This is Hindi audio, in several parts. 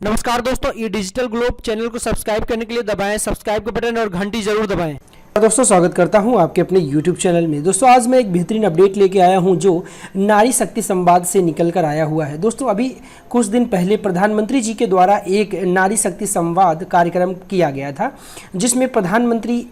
नमस्कार दोस्तों, ई डिजिटल ग्लोब चैनल को सब्सक्राइब करने के लिए दबाएं सब्सक्राइब का बटन और घंटी जरूर दबाएं। दोस्तों स्वागत करता हूं आपके अपने YouTube चैनल में। दोस्तों आज मैं एक बेहतरीन अपडेट लेके आया हूं जो नारी शक्ति संवाद से निकल कर आया हुआ है। दोस्तों अभी कुछ दिन पहले प्रधानमंत्री जी के द्वारा एक नारी शक्ति संवाद कार्यक्रम किया गया था, जिसमें प्रधानमंत्री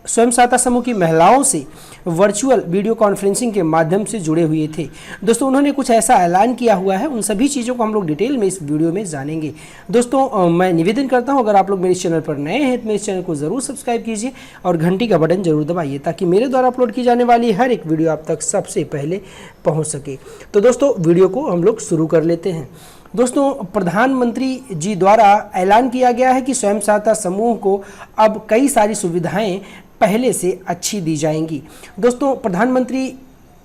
स्वयं सहायता समूह की महिलाओं से वर्चुअल वीडियो कॉन्फ्रेंसिंग के माध्यम से जुड़े हुए थे। दोस्तों उन्होंने कुछ ऐसा ऐलान किया हुआ है, उन सभी चीज़ों को हम लोग डिटेल में इस वीडियो में जानेंगे। दोस्तों मैं निवेदन करता हूं, अगर आप लोग मेरे चैनल पर नए हैं तो मेरे चैनल को ज़रूर सब्सक्राइब कीजिए और घंटी का बटन जरूर दबाइए ताकि मेरे द्वारा अपलोड की जाने वाली हर एक वीडियो आप तक सबसे पहले पहुँच सके। तो दोस्तों वीडियो को हम लोग शुरू कर लेते हैं। दोस्तों प्रधानमंत्री जी द्वारा ऐलान किया गया है कि स्वयं सहायता समूह को अब कई सारी सुविधाएं पहले से अच्छी दी जाएंगी। दोस्तों प्रधानमंत्री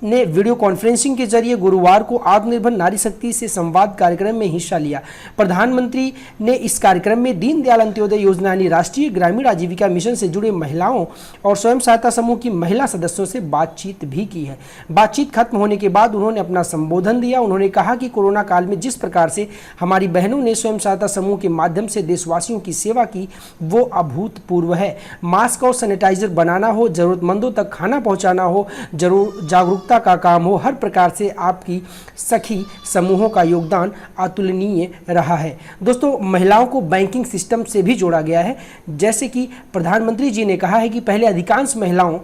ने वीडियो कॉन्फ्रेंसिंग के जरिए गुरुवार को आत्मनिर्भर नारी शक्ति से संवाद कार्यक्रम में हिस्सा लिया। प्रधानमंत्री ने इस कार्यक्रम में दीनदयाल अंत्योदय योजना यानी राष्ट्रीय ग्रामीण आजीविका मिशन से जुड़े महिलाओं और स्वयं सहायता समूह की महिला सदस्यों से बातचीत भी की है। बातचीत खत्म होने के बाद उन्होंने अपना संबोधन दिया। उन्होंने कहा कि कोरोना काल में जिस प्रकार से हमारी बहनों ने स्वयं सहायता समूह के माध्यम से देशवासियों की सेवा की वो अभूतपूर्व है। मास्क और सैनिटाइजर बनाना हो, जरूरतमंदों तक खाना पहुँचाना हो, जागरूकता का काम हो, हर प्रकार से आपकी सखी समूहों का योगदान अतुलनीय रहा है। दोस्तों महिलाओं को बैंकिंग सिस्टम से भी जोड़ा गया है। जैसे कि प्रधानमंत्री जी ने कहा है कि पहले अधिकांश महिलाओं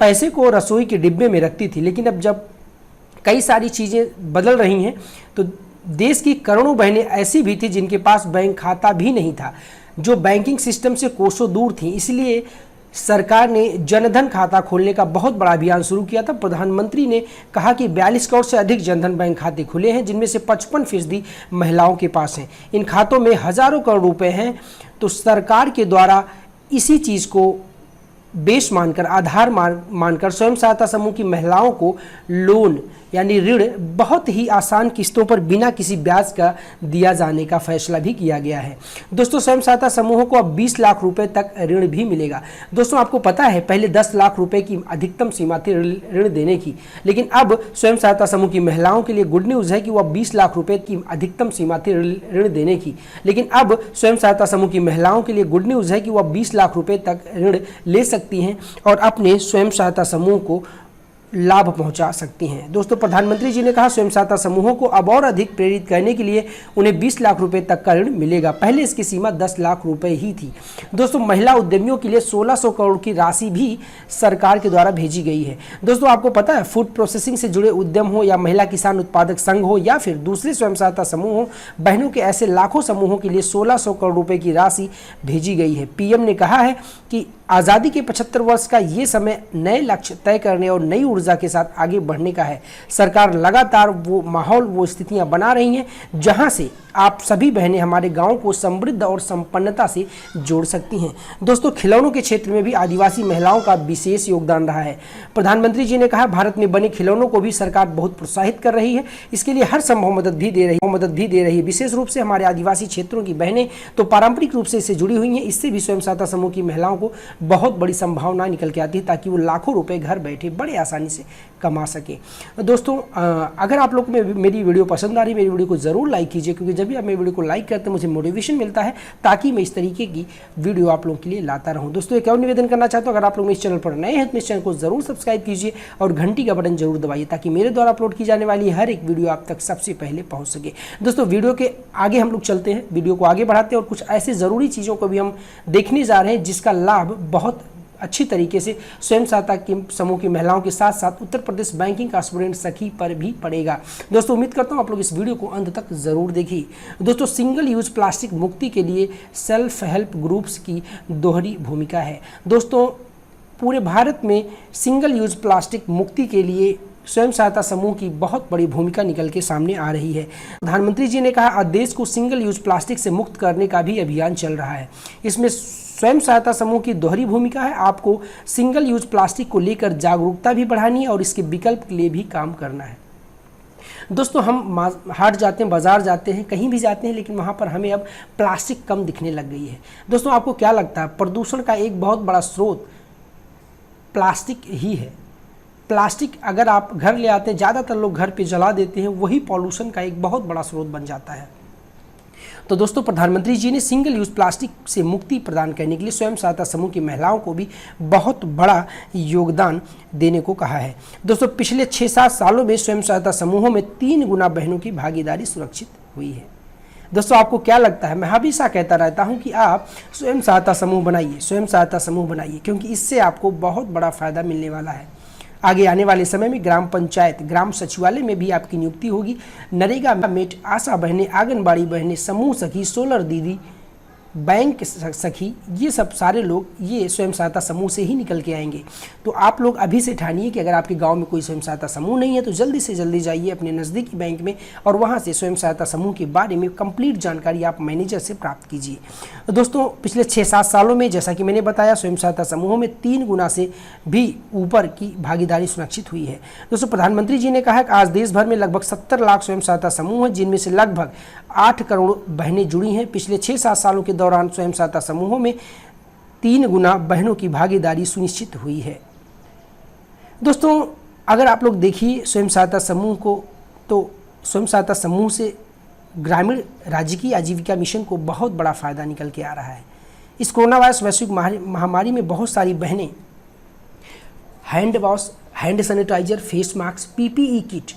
पैसे को रसोई के डिब्बे में रखती थी, लेकिन अब जब कई सारी चीज़ें बदल रही हैं तो देश की करोड़ों बहनें ऐसी भी थी जिनके पास बैंक खाता भी नहीं था, जो बैंकिंग सिस्टम से कोसों दूर थी। इसलिए सरकार ने जनधन खाता खोलने का बहुत बड़ा अभियान शुरू किया था। प्रधानमंत्री ने कहा कि 42 करोड़ से अधिक जनधन बैंक खाते खुले हैं, जिनमें से 55% महिलाओं के पास हैं। इन खातों में हजारों करोड़ रुपए हैं। तो सरकार के द्वारा इसी चीज़ को बेस मानकर, आधार मानकर स्वयं सहायता समूह की महिलाओं को लोन यानी ऋण बहुत ही आसान किस्तों पर बिना किसी ब्याज का दिया जाने का फैसला भी किया गया है। दोस्तों स्वयं सहायता समूहों को अब 20 लाख रुपए तक ऋण भी मिलेगा। दोस्तों आपको पता है पहले 10 लाख रुपए की अधिकतम सीमा थी ऋण देने की, लेकिन अब स्वयं सहायता समूह की महिलाओं के लिए गुड न्यूज़ है कि वह 20 लाख रुपए की अधिकतम सीमा थी ऋण देने की, लेकिन अब स्वयं सहायता समूह की महिलाओं के लिए गुड न्यूज़ है कि वह 20 लाख रुपए तक ऋण ले सकती हैं और अपने स्वयं सहायता समूह को लाभ पहुंचा सकती हैं। दोस्तों प्रधानमंत्री जी ने कहा स्वयं सहायता समूहों को अब और अधिक प्रेरित करने के लिए उन्हें 20 लाख रुपए तक का ऋण मिलेगा। पहले इसकी सीमा 10 लाख रुपए ही थी। दोस्तों महिला उद्यमियों के लिए 1600 करोड़ की राशि भी सरकार के द्वारा भेजी गई है। दोस्तों आपको पता है फूड प्रोसेसिंग से जुड़े उद्यम हो या महिला किसान उत्पादक संघ हो या फिर दूसरे स्वयं सहायता समूह हो, बहनों के ऐसे लाखों समूहों के लिए 1600 करोड़ रुपए की राशि भेजी गई है। पीएम ने कहा है कि आज़ादी के 75 वर्ष का ये समय नए लक्ष्य तय करने और नई ऊर्जा के साथ आगे बढ़ने का है। सरकार लगातार वो माहौल, वो स्थितियां बना रही हैं जहां से आप सभी बहनें हमारे गांव को समृद्ध और संपन्नता से जोड़ सकती हैं। दोस्तों खिलौनों के क्षेत्र में भी आदिवासी महिलाओं का विशेष योगदान रहा है। प्रधानमंत्री जी ने कहा भारत में बने खिलौनों को भी सरकार बहुत प्रोत्साहित कर रही है, इसके लिए हर संभव मदद भी दे रही है। विशेष रूप से हमारे आदिवासी क्षेत्रों की बहनें तो पारंपरिक रूप से इससे जुड़ी हुई हैं। इससे भी स्वयं सहायता समूह की महिलाओं को बहुत बड़ी संभावना निकल के आती है ताकि वो लाखों रुपए घर बैठे बड़े आसानी से कमा सके। दोस्तों अगर आप लोग को मेरी वीडियो पसंद आ रही है, मेरी वीडियो को ज़रूर लाइक कीजिए, क्योंकि जब भी आप मेरी वीडियो को लाइक करते हैं मुझे मोटिवेशन मिलता है ताकि मैं इस तरीके की वीडियो आप लोगों के लिए लाता रहूं। दोस्तों एक और निवेदन करना चाहता हूं, अगर आप लोग इस चैनल पर नए हैं तो इस चैनल को ज़रूर सब्सक्राइब कीजिए और घंटी का बटन जरूर दबाइए ताकि मेरे द्वारा अपलोड की जाने वाली हर एक वीडियो आप तक सबसे पहले पहुँच सके। दोस्तों वीडियो के आगे हम लोग चलते हैं, वीडियो को आगे बढ़ाते हैं और कुछ ऐसे ज़रूरी चीज़ों को भी हम देखने जा रहे हैं जिसका लाभ बहुत अच्छी तरीके से स्वयं सहायता की समूह की महिलाओं के साथ साथ उत्तर प्रदेश बैंकिंग का स्टूडेंट सखी पर भी पड़ेगा। दोस्तों उम्मीद करता हूं आप लोग इस वीडियो को अंत तक जरूर देखिए। दोस्तों सिंगल यूज प्लास्टिक मुक्ति के लिए सेल्फ हेल्प ग्रुप्स की दोहरी भूमिका है। दोस्तों पूरे भारत में सिंगल यूज प्लास्टिक मुक्ति के लिए स्वयं सहायता समूह की बहुत बड़ी भूमिका निकल के सामने आ रही है। प्रधानमंत्री जी ने कहा देश को सिंगल यूज प्लास्टिक से मुक्त करने का भी अभियान चल रहा है। इसमें स्वयं सहायता समूह की दोहरी भूमिका है। आपको सिंगल यूज प्लास्टिक को लेकर जागरूकता भी बढ़ानी है और इसके विकल्प के लिए भी काम करना है। दोस्तों हम हाट जाते हैं, बाजार जाते हैं, कहीं भी जाते हैं, लेकिन वहाँ पर हमें अब प्लास्टिक कम दिखने लग गई है। दोस्तों आपको क्या लगता है प्रदूषण का एक बहुत बड़ा स्रोत प्लास्टिक ही है। प्लास्टिक अगर आप घर ले आते हैं, ज़्यादातर लोग घर पे जला देते हैं, वही पॉल्यूशन का एक बहुत बड़ा स्रोत बन जाता है। तो दोस्तों प्रधानमंत्री जी ने सिंगल यूज प्लास्टिक से मुक्ति प्रदान करने के लिए स्वयं सहायता समूह की महिलाओं को भी बहुत बड़ा योगदान देने को कहा है। दोस्तों पिछले 6-7 सालों में स्वयं सहायता समूहों में 3 गुना बहनों की भागीदारी सुरक्षित हुई है। दोस्तों आपको क्या लगता है? मैं हमेशा कहता रहता हूं कि आप स्वयं सहायता समूह बनाइए, स्वयं सहायता समूह बनाइए, क्योंकि इससे आपको बहुत बड़ा फायदा मिलने वाला है। आगे आने वाले समय में ग्राम पंचायत, ग्राम सचिवालय में भी आपकी नियुक्ति होगी। नरेगा मेट, आशा बहनें, आंगनबाड़ी बहनें, समूह सखी, सोलर दीदी, बैंक सखी, ये सब सारे लोग ये स्वयं सहायता समूह से ही निकल के आएंगे। तो आप लोग अभी से ठानिए कि अगर आपके गांव में कोई स्वयं सहायता समूह नहीं है तो जल्दी से जल्दी जाइए अपने नज़दीकी बैंक में और वहां से स्वयं सहायता समूह के बारे में कंप्लीट जानकारी आप मैनेजर से प्राप्त कीजिए। तो दोस्तों पिछले 6-7 सालों में जैसा कि मैंने बताया स्वयं सहायता समूहों में 3 गुना से भी ऊपर की भागीदारी सुनिश्चित हुई है। दोस्तों प्रधानमंत्री जी ने कहा कि आज देश भर में लगभग 70 लाख स्वयं सहायता समूह हैं, जिनमें से लगभग 8 करोड़ बहनें जुड़ी हैं। पिछले 6-7 सालों के दौरान स्वयं सहायता समूहों में 3 गुना बहनों की भागीदारी सुनिश्चित हुई है। दोस्तों अगर आप लोग देखिए स्वयं सहायता समूह को, तो स्वयं सहायता समूह से ग्रामीण राज्य की आजीविका मिशन को बहुत बड़ा फायदा निकल के आ रहा है। इस कोरोना वायरस वैश्विक महामारी में बहुत सारी बहनें hand wash, hand sanitiser, face mask, PPE kit,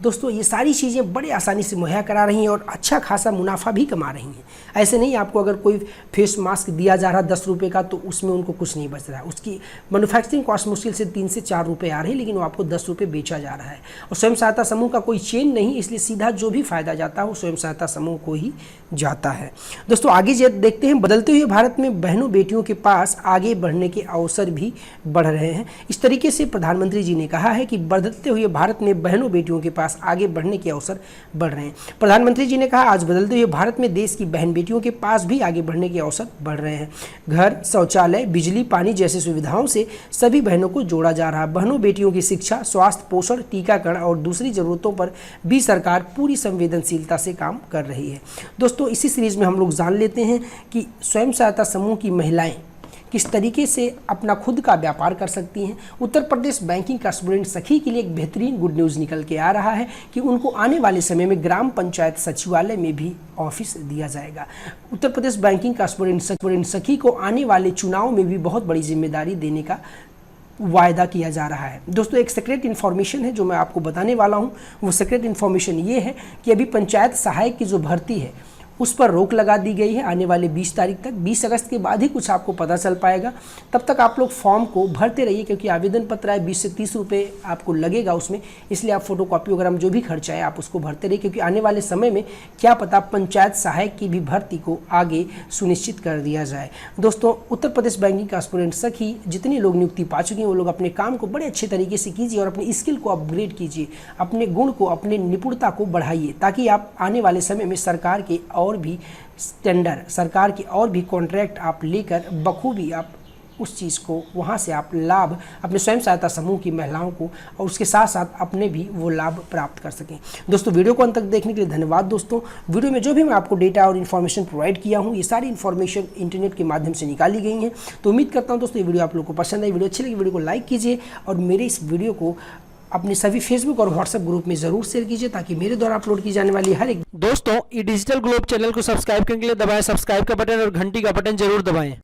दोस्तों ये सारी चीज़ें बड़े आसानी से मुहैया करा रही हैं और अच्छा खासा मुनाफा भी कमा रही हैं। ऐसे नहीं आपको अगर कोई फेस मास्क दिया जा रहा 10 रुपये का तो उसमें उनको कुछ नहीं बच रहा है, उसकी मैन्युफैक्चरिंग कॉस्ट मुश्किल से 3 से 4 रुपये आ रही है, लेकिन वो आपको 10 रुपये बेचा जा रहा है। और स्वयं सहायता समूह का कोई चेन नहीं, इसलिए सीधा जो भी फायदा जाता है वो स्वयं सहायता समूह को ही जाता है। दोस्तों आगे देखते हैं, बदलते हुए भारत में बहनों बेटियों के पास आगे बढ़ने के अवसर भी बढ़ रहे हैं। इस तरीके से प्रधानमंत्री जी ने कहा है कि बदलते हुए भारत में बहनों बेटियों के पास आगे बढ़ने के अवसर बढ़ रहे हैं। प्रधानमंत्री जी ने कहा आज बदलते हुए भारत में देश की बहन बेटियों के पास भी आगे बढ़ने के अवसर बढ़ रहे हैं। घर, शौचालय, बिजली, पानी जैसी सुविधाओं से सभी बहनों को जोड़ा जा रहा है। बहनों बेटियों की शिक्षा, स्वास्थ्य, पोषण, टीकाकरण और दूसरी जरूरतों पर भी सरकार पूरी संवेदनशीलता से काम कर रही है। दोस्तों इसी सीरीज में हम लोग जान लेते हैं कि स्वयं सहायता समूह की महिलाएं किस तरीके से अपना खुद का व्यापार कर सकती हैं। उत्तर प्रदेश बैंकिंग कॉर्पोरेशन सखी के लिए एक बेहतरीन गुड न्यूज़ निकल के आ रहा है कि उनको आने वाले समय में ग्राम पंचायत सचिवालय में भी ऑफिस दिया जाएगा। उत्तर प्रदेश बैंकिंग कॉर्पोरेशन सखी को आने वाले चुनाव में भी बहुत बड़ी जिम्मेदारी देने का वायदा किया जा रहा है। दोस्तों एक सीक्रेट इन्फॉर्मेशन है जो मैं आपको बताने वाला हूं। वो सीक्रेट इन्फॉर्मेशन ये है कि अभी पंचायत सहायक की जो भर्ती है उस पर रोक लगा दी गई है आने वाले 20 तारीख तक। 20 अगस्त के बाद ही कुछ आपको पता चल पाएगा। तब तक आप लोग फॉर्म को भरते रहिए, क्योंकि आवेदन पत्र है 20 से 30 रुपये आपको लगेगा उसमें, इसलिए आप फोटोकॉपी वगैरह में जो भी खर्चा है आप उसको भरते रहिए, क्योंकि आने वाले समय में क्या पता पंचायत सहायक की भी भर्ती को आगे सुनिश्चित कर दिया जाए। दोस्तों उत्तर प्रदेश बैंकिंग कॉर्पोरेशन सखी जितने लोग नियुक्ति पा चुके हैं वो लोग अपने काम को बड़े अच्छे तरीके से कीजिए और अपनी स्किल को अपग्रेड कीजिए, अपने गुण को, अपने निपुणता को बढ़ाइए, ताकि आप आने वाले समय में सरकार के और भी टेंडर, सरकार की और भी कॉन्ट्रैक्ट आप लेकर बखूबी आप उस चीज़ को वहाँ से आप लाभ अपने स्वयं सहायता समूह की महिलाओं को और उसके साथ साथ अपने भी वो लाभ प्राप्त कर सकें। दोस्तों वीडियो को अंत तक देखने के लिए धन्यवाद। दोस्तों वीडियो में जो भी मैं आपको डेटा और इन्फॉर्मेशन प्रोवाइड किया हूँ ये सारी इन्फॉर्मेशन इंटरनेट के माध्यम से निकाली गई हैं। तो उम्मीद करता हूँ दोस्तों ये वीडियो आप लोगों को पसंद आई। वीडियो अच्छी लगी वीडियो को लाइक कीजिए और मेरे इस वीडियो को अपने सभी फेसबुक और व्हाट्सएप ग्रुप में जरूर शेयर कीजिए, ताकि मेरे द्वारा अपलोड की जाने वाली हर एक। दोस्तों ये डिजिटल ग्लोब चैनल को सब्सक्राइब करने के लिए दबाएं सब्सक्राइब का बटन और घंटी का बटन जरूर दबाएं।